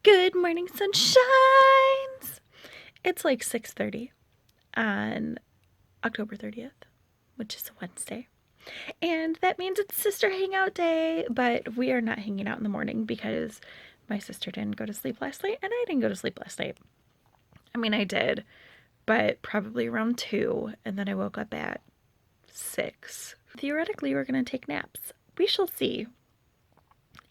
Good morning, sunshines! It's like 6:30 on October 30th, which is a Wednesday. And that means it's sister hangout day, but we are not hanging out in the morning because my sister didn't go to sleep last night and I didn't go to sleep last night. I mean, I did, but probably around 2, and then I woke up at 6. Theoretically, we're going to take naps. We shall see.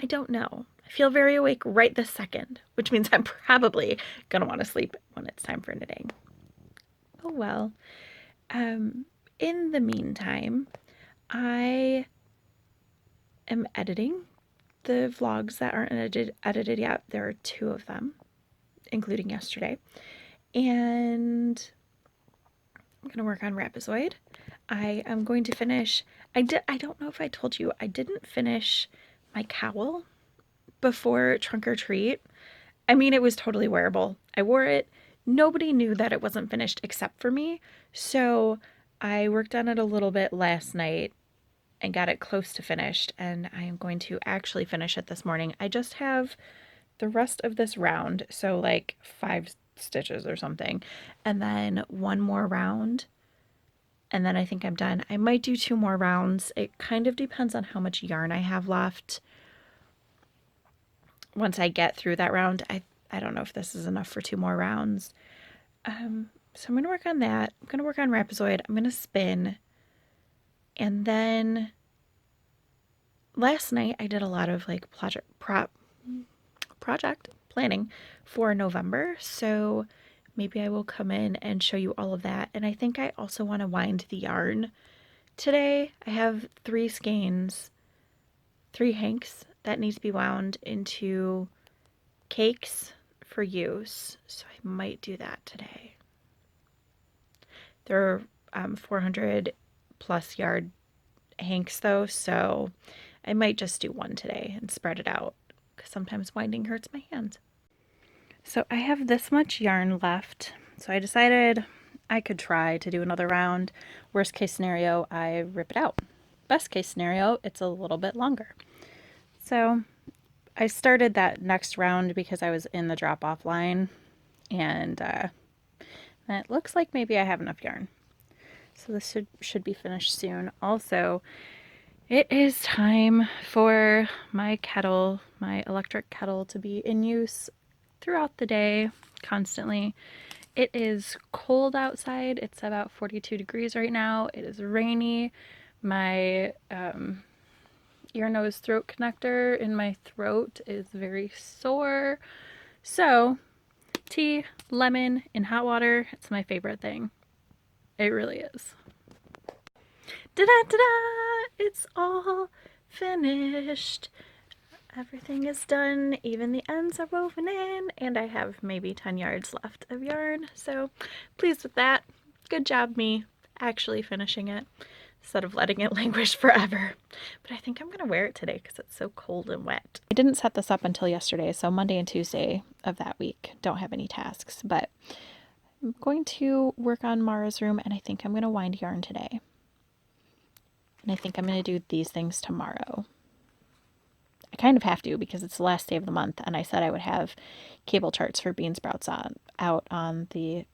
I don't know. I feel very awake right this second, which means I'm probably going to want to sleep when it's time for knitting. Oh well. In the meantime, I am editing the vlogs that aren't edited yet. There are 2 of them, including yesterday. And I'm going to work on Rapazoid. I am going to finish, I don't know if I told you, I didn't finish my cowl before trunk or treat. I mean, it was totally wearable. I wore it. Nobody knew that it wasn't finished except for me. So I worked on it a little bit last night and got it close to finished. And I am going to actually finish it this morning. I just have the rest of this round. So like 5 stitches or something. And then 1 more round. And then I think I'm done. I might do 2 more rounds. It kind of depends on how much yarn I have left. Once I get through that round, I don't know if this is enough for 2 more rounds. So I'm going to work on that. I'm going to work on Rapazoid. I'm going to spin. And then last night I did a lot of like project planning for November. So maybe I will come in and show you all of that. And I think I also want to wind the yarn today. I have 3 skeins, 3 hanks that need to be wound into cakes for use, so I might do that today. There are 400 plus yard hanks though, so I might just do 1 today and spread it out because sometimes winding hurts my hands. So I have this much yarn left, so I decided I could try to do another round. Worst case scenario, I rip it out. Best case scenario, it's a little bit longer. So I started that next round because I was in the drop-off line, and it looks like maybe I have enough yarn. So this should be finished soon. Also, it is time for my kettle, my electric kettle, to be in use throughout the day, constantly. It is cold outside. It's about 42 degrees right now. It is rainy. My ear, nose, throat connector in my throat is very sore. So tea, lemon, in hot water, it's my favorite thing. It really is. Da-da-da-da! It's all finished. Everything is done. Even the ends are woven in, and I have maybe 10 yards left of yarn. So pleased with that. Good job me actually finishing it, instead of letting it languish forever. But I think I'm going to wear it today because it's so cold and wet. I didn't set this up until yesterday, so Monday and Tuesday of that week don't have any tasks, but I'm going to work on Mara's room, and I think I'm going to wind yarn today. And I think I'm going to do these things tomorrow. I kind of have to because it's the last day of the month, and I said I would have cable charts for bean sprouts out on the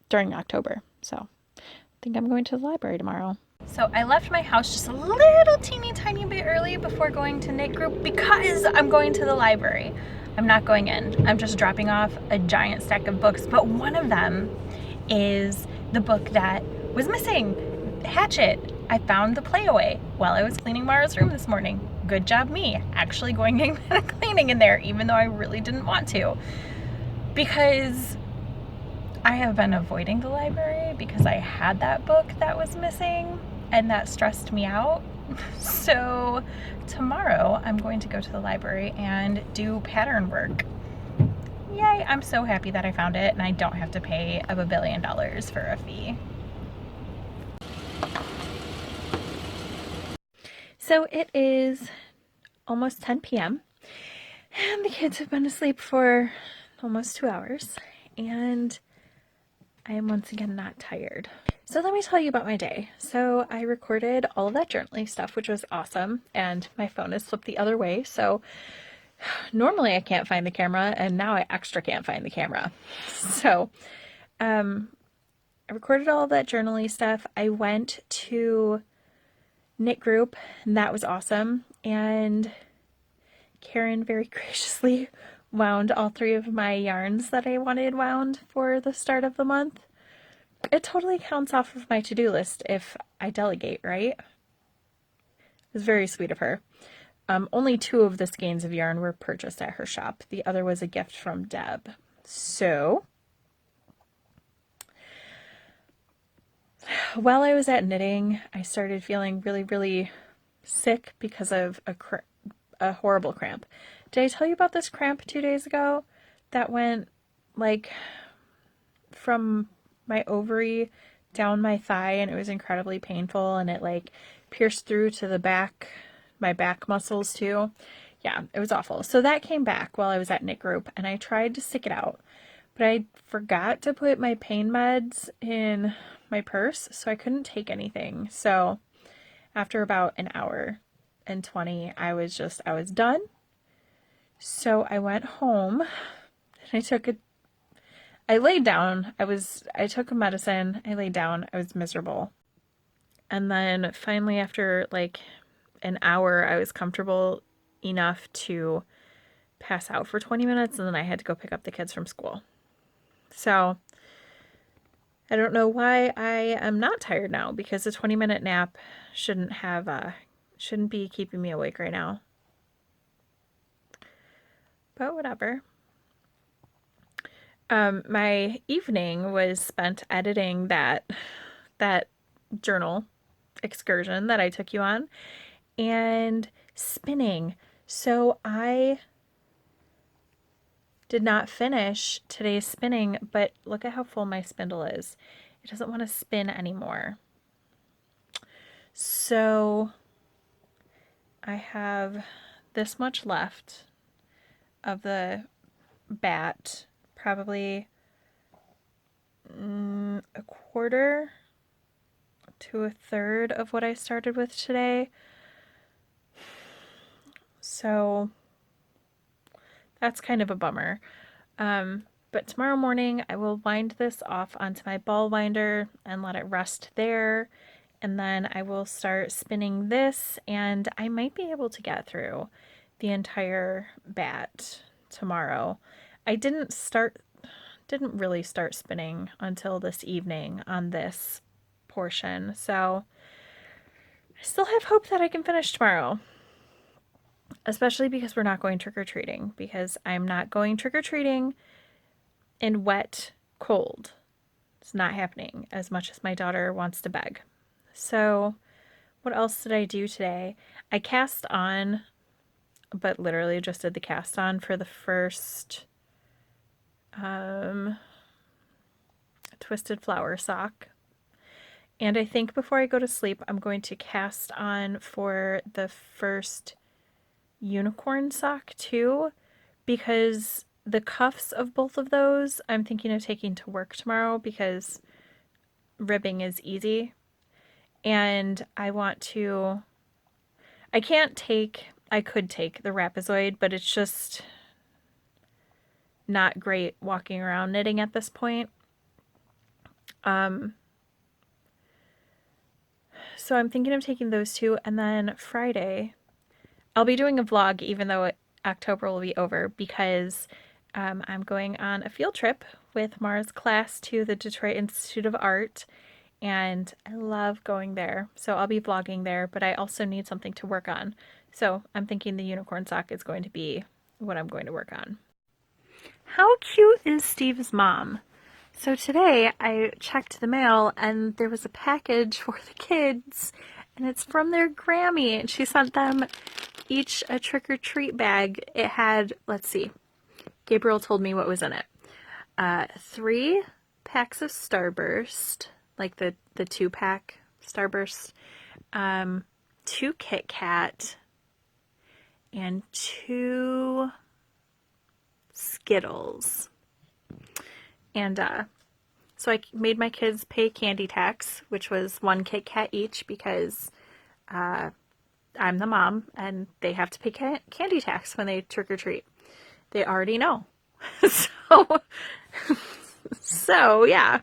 during October. So I think I'm going to the library tomorrow. So I left my house just a little teeny tiny bit early before going to knit group because I'm going to the library. I'm not going in. I'm just dropping off a giant stack of books, but one of them is the book that was missing, Hatchet. I found the playaway while I was cleaning Mara's room this morning. Good job me, actually going and cleaning in there, even though I really didn't want to. Because I have been avoiding the library because I had that book that was missing and that stressed me out. So tomorrow I'm going to go to the library and do pattern work. Yay, I'm so happy that I found it and I don't have to pay $1 billion for a fee. So it is almost 10 p.m. and the kids have been asleep for almost 2 hours and I am once again not tired. So let me tell you about my day. So I recorded all of that journaling stuff, which was awesome, and my phone is flipped the other way, so Normally I can't find the camera, and now I extra can't find the camera. So, I recorded all of that journaling stuff. I went to knit group, and that was awesome. And Karen very graciously wound all 3 of my yarns that I wanted wound for the start of the month. It totally counts off of my to-do list if I delegate, right? It was very sweet of her. Only 2 of the skeins of yarn were purchased at her shop. The other was a gift from Deb. So, while I was at knitting, I started feeling really, really sick because of a horrible cramp. Did I tell you about this cramp 2 days ago that went like from my ovary down my thigh, and it was incredibly painful, and it like pierced through to the back, my back muscles too. Yeah, it was awful. So that came back while I was at knit group, and I tried to stick it out, but I forgot to put my pain meds in my purse, so I couldn't take anything. So after about an hour and 20, I was done. So I went home and I laid down. I took a medicine. I laid down. I was miserable. And then finally, after like an hour, I was comfortable enough to pass out for 20 minutes, and then I had to go pick up the kids from school. So I don't know why I am not tired now, because a 20-minute nap shouldn't be keeping me awake right now. But whatever. My evening was spent editing that journal excursion that I took you on, and spinning. So I did not finish today's spinning, but look at how full my spindle is. It doesn't want to spin anymore. So I have this much left of the bat, probably a quarter to a third of what I started with today. So that's kind of a bummer. But tomorrow morning I will wind this off onto my ball winder and let it rest there. And then I will start spinning this, and I might be able to get through the entire bat tomorrow. I didn't really start spinning until this evening on this portion. So I still have hope that I can finish tomorrow. Especially because we're not going trick-or-treating, because I'm not going trick-or-treating in wet cold. It's not happening as much as my daughter wants to beg. So what else did I do today? I cast on, but literally just did the cast on for the first twisted flower sock. And I think before I go to sleep, I'm going to cast on for the first unicorn sock too, because the cuffs of both of those I'm thinking of taking to work tomorrow, because ribbing is easy, and I could take the Rapazoid, but it's just not great walking around knitting at this point. So I'm thinking of taking those two, and then Friday I'll be doing a vlog, even though October will be over, because I'm going on a field trip with Mara's class to the Detroit Institute of Art, and I love going there. So I'll be vlogging there, but I also need something to work on. So I'm thinking the unicorn sock is going to be what I'm going to work on. How cute is Steve's mom? So today I checked the mail, and there was a package for the kids, and it's from their Grammy, and she sent them each a trick-or-treat bag. It had, let's see, Gabriel told me what was in it. 3 packs of Starburst, like the 2-pack Starburst, 2 Kit Kat, and 2 Skittles. And so I made my kids pay candy tax, which was 1 Kit Kat each, because I'm the mom and they have to pay candy tax when they trick or treat. They already know. so, so yeah,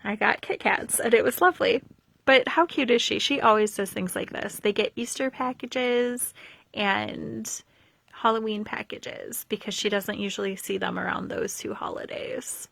I got Kit Kats and it was lovely. But how cute is she? She always does things like this. They get Easter packages and Halloween packages because she doesn't usually see them around those two holidays.